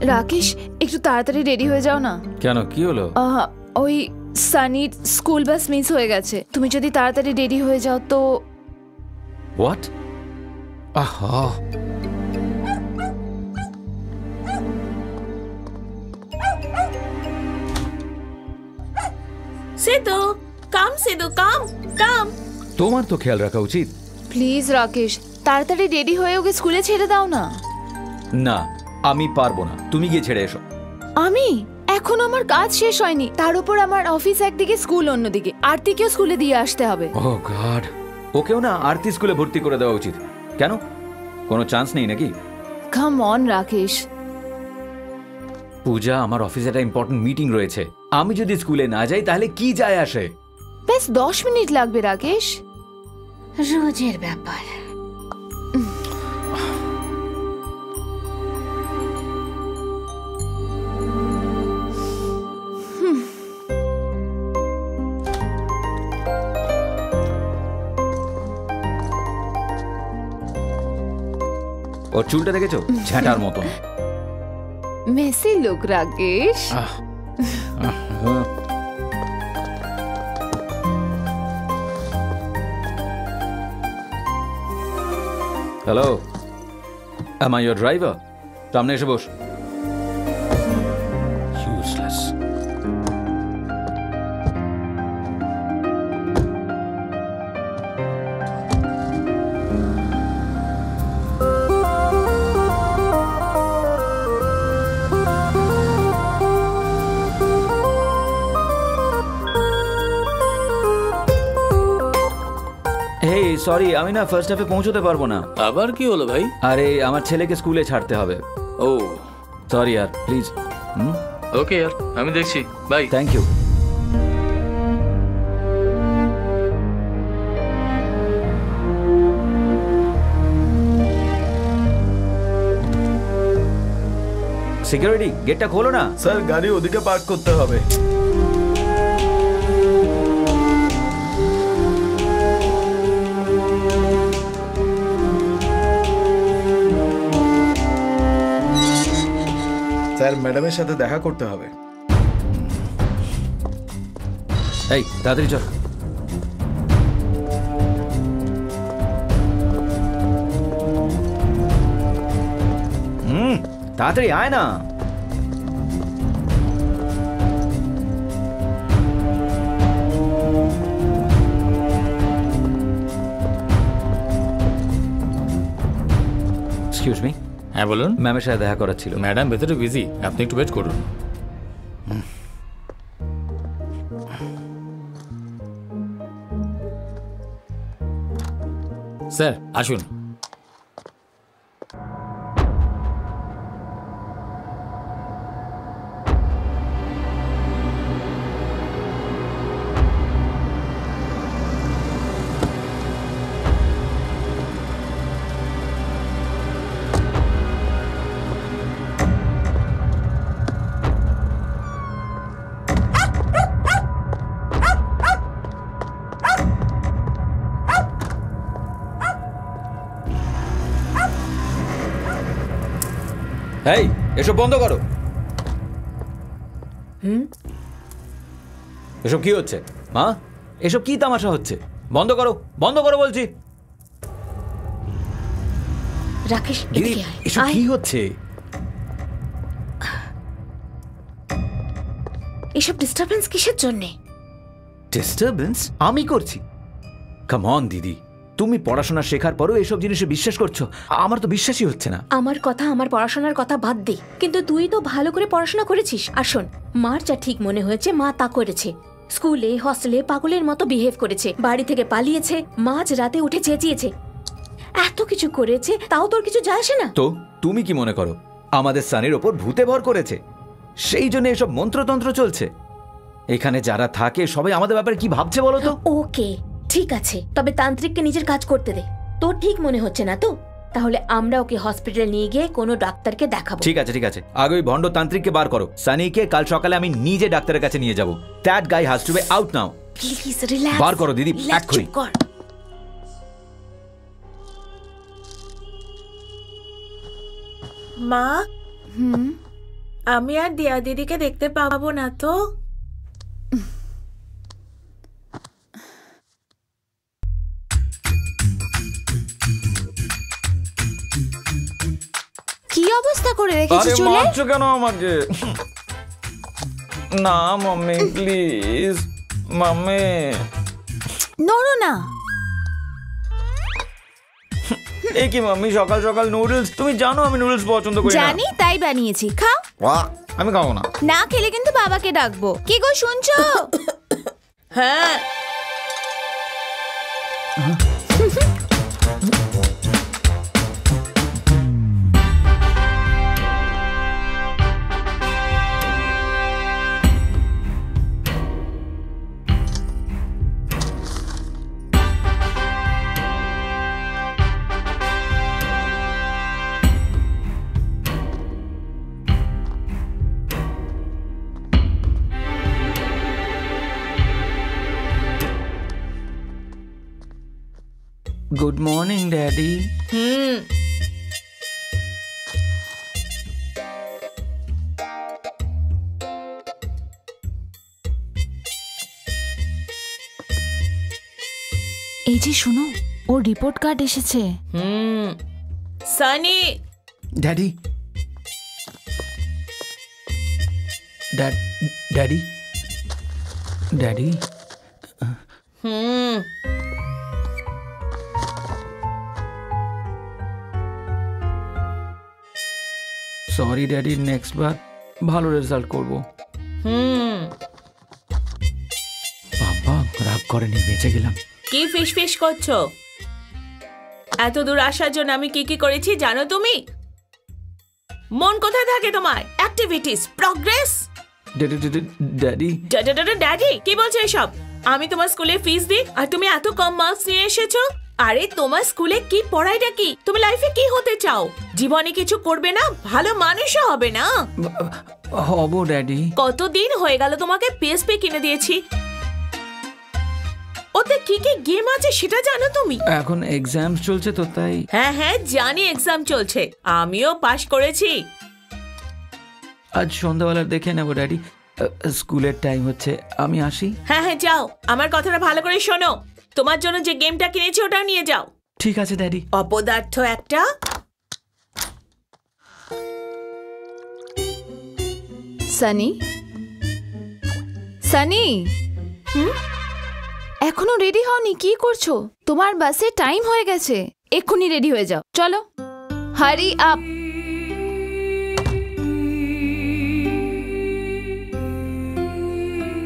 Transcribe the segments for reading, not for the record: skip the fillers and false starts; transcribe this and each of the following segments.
রাকেশ, একটু তাড়াতাড়ি রেডি হয়ে যাও না। কেন, কি হলো? ওই সানির স্কুল বাস মিস হয়ে গেছে। তুমি যদি তাড়াতাড়ি রেডি হয়ে যাও তো। হোয়াট? আহা, সিধু, কাম সিধু, কাম কাম। তোমার তো খেয়াল রাখা উচিত। প্লিজ রাকেশ, তাড়াতাড়ি রেডি হয়ে ওকে স্কুলে ছেড়ে দাও না। না, আমি পারবো না, তুমি গিয়ে ছেড়ে এসো। আমি এখন আমার কাজ শেষ হয়নি, তার উপর আমার অফিস একদিকে, স্কুল অন্যদিকে। আরতিকেও স্কুলে দিয়ে আসতে হবে। ওহ গড, ওকেও না আরতি স্কুলে ভর্তি করে দেওয়া উচিত। কেন, কোনো চান্স নেই নাকি? Come on Rakesh. পূজা, আমার অফিসে একটা ইম্পর্টেন্ট মিটিং রয়েছে। আমি যদি স্কুলে না যাই তাহলে কি যায় আসে? বেশ 10 মিনিট লাগবে রাকেশ। রোজের ব্যাপার। ওর চুলটা দেখেছো, ঝ্যাঁটার মতন। Messi look Rakesh. Hello, am I your driver? সামনে এসে বস। Useless. সরি, আমি না ফার্স্ট হাফে পৌঁছতে পারবো না। আবার কি হলো ভাই? আরে আমার ছেলেকে স্কুলে ছাড়তে হবে। ও সরি यार, প্লিজ। ওকে यार, আমি দেখছি। বাই। Thank you. সিকিউরিটি, গেটটা খোলো না। স্যার, গাড়ি ওদিকে পার্ক করতে হবে। স্যার, ম্যাডামের সাথে দেখা করতে হবে। এই তাড়াতাড়ি চল। তাড়াতাড়ি আয় না। Excuse me. হ্যাঁ বলুন। ম্যামের সাথে দেখা করার ছিল। ম্যাডাম ভেতরে বিজি, আপনি একটু ওয়েট করুন। স্যার আসুন। এই, এসব বন্ধ করো। এসব কি হচ্ছে মা? এসব কি তামাশা হচ্ছে? বন্ধ করো, বন্ধ করো বলছি। রাকেশ, দিদি, এদিকে আয়। এসব কি হচ্ছে? এসব ডিস্টারবেন্স কিসের জন্য? ডিস্টারবেন্স আমি করছি? কাম অন দিদি, তুমি পড়াশোনা শেখার পরও এসব জিনিসে বিশ্বাস করছো? আমার তো বিশ্বাসই হচ্ছে না। আমার কথা, আমার পড়াশোনার কথা বাদ দে, কিন্তু তুই তো ভালো করে পড়াশোনা করেছিস। আর শোন, মার যা ঠিক মনে হয়েছে মা তা করেছে। স্কুলে হস্টেলে পাগলের মতো বিহেভ করেছে, বাড়ি থেকে পালিয়েছে, মাঝ রাতে উঠে চেঁচিয়েছে, এত কিছু করেছে, তাও তোর কিছু যায় আসে না? তো তুমি কি মনে করো আমাদের সানির ওপর ভূতে ভর করেছে, সেই জন্য এসব মন্ত্রতন্ত্র চলছে? এখানে যারা থাকে সবাই আমাদের ব্যাপারে কি ভাবছে বলো তো? ওকে ঠিক আছে, তবে তান্ত্রিককে নিজের কাজ করতে দে। তোর ঠিক মনে হচ্ছে না তো? তাহলে আমরা ওকে হসপিটাল নিয়ে গিয়ে কোনো ডাক্তারকে দেখাবো। ঠিক আছে ঠিক আছে, আগে ওই ভণ্ড তান্ত্রিককে বার করো। সানিকে কাল সকালে আমি নিজে ডাক্তারের কাছে নিয়ে যাব। That guy has to be out now. Please relax. বার করো দিদি, এক্ষুনি। কর। মা, আমি আর দিয়া দিদিকে দেখতে পাবো না তো? কি অবস্থা করে রেখেছি আরে চুলে? মারছো কেন আমাকে? না মাম্মি প্লিজ, মাম্মি। নড়ো না। এ কি মাম্মি, সকাল সকাল নুডলস? তুমি জানো আমি নুডলস পছন্দ করি না। জানি, তাই বানিয়েছি, খাও। আমি খাবো না। না খেলে কিন্তু বাবাকে ডাকবো। কি গো শুনছো? হ্যাঁ। Good morning daddy. এই যে শোনো, ওর রিপোর্ট কার্ড এসেছে। Sunny. Daddy, daddy, daddy. Sorry daddy, next বার ভালো রেজাল্ট করব। বাবা রাগ করেনি, বেঁচে গেলাম। কি ফিস ফিস করছো? এত দূর আসার জন্য আমি কি কি করেছি জানো তুমি? মন কোথায় থাকে তোমার? Activities, progress. ড্যাডি, ড্যাডি কি বলছো এসব? আমি তোমার স্কুলে ফিস দিই আর তুমি এত কম মার্কস নিয়ে এসেছো? আরে তোমার স্কুলে কি পড়াইটা কি? তুমি লাইফে কি হতে চাও? জীবনে কিছু করবে না, ভালো মানুষও হবে না? হব ড্যাডি। কতদিন হয়ে গেল তোমাকে পিএসপি কিনে দিয়েছি, ওতে কি কি গেম আছে সেটা জানো তুমি? এখন এক্সাম চলছে তো তাই। হ্যাঁ হ্যাঁ জানি এক্সাম চলছে, আমিও পাশ করেছি। আজ সন্ধ্যাবেলা দেখে নেবো ড্যাডি। স্কুলের টাইম হচ্ছে, আমি আসি। হ্যাঁ হ্যাঁ যাও, আমার কথাটা ভালো করে শোনো। তোমার জন্য যে গেমটা কিনেছি ওটাও নিয়ে যাও। ঠিক আছে ড্যাডি। অপদার্থ একটা। সানি, সানি, এখনো রেডি হওনি? কি করছো? তোমার বাসে টাইম হয়ে গেছে, এক্ষুনি রেডি হয়ে যাও। চলো, হারি আপ।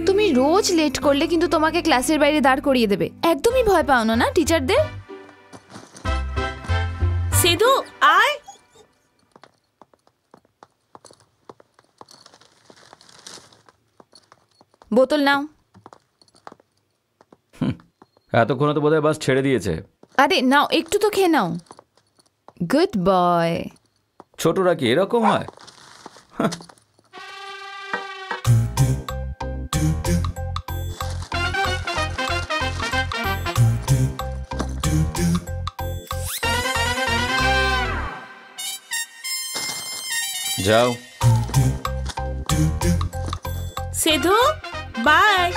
তুমি রোজ লেট করলে কিন্তু তোমাকে ক্লাসের বাইরে দাঁড় করিয়ে দেবে। একদমই ভয় পাও না টিচারদের? সিধু আয়। বোতল নাও। এতক্ষণে তো বোধহয় বাস ছেড়ে দিয়েছে। আরে নাও, একটু তো খেয়ে নাও। Good boy. ছোটরা কি এরকম হয়? যাও। সিধু বাই।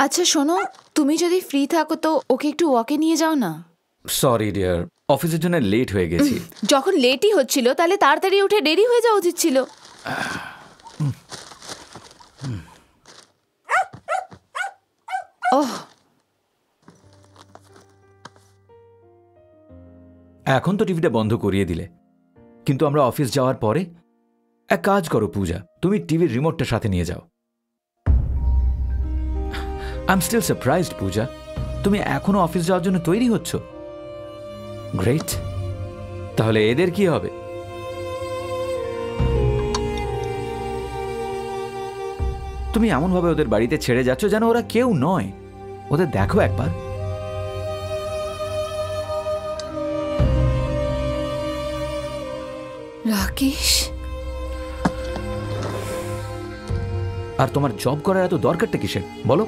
আচ্ছা শোনো, তুমি যদি ফ্রি থাকো তো ওকে একটু ওয়াকে নিয়ে যাও না। সরি ডিয়ার, অফিসের জন্য লেট হয়ে গেছি। যখন লেটই হচ্ছিল তাহলে তাড়াতাড়ি উঠে দেরি হয়ে যাওয়া উচিত ছিল। ওহ, এখন তো টিভিটা বন্ধ করিয়ে দিলে, কিন্তু আমরা অফিস যাওয়ার পরে এক কাজ করো পূজা, তুমি টিভির রিমোটটা সাথে নিয়ে যাও। আই এম স্টিল সারপ্রাইজড পূজা, তুমি এখনো অফিস যাওয়ার জন্য তৈরি হচ্ছ। গ্রেট, তাহলে এদের কি হবে? তুমি এমনভাবে ওদের বাড়িতে ছেড়ে যাচ্ছ যেন ওরা কেউ নয়। ওদের দেখো একবার। রাকেশ, আর তোমার জব করার এত দরকারটা কিসের বলো?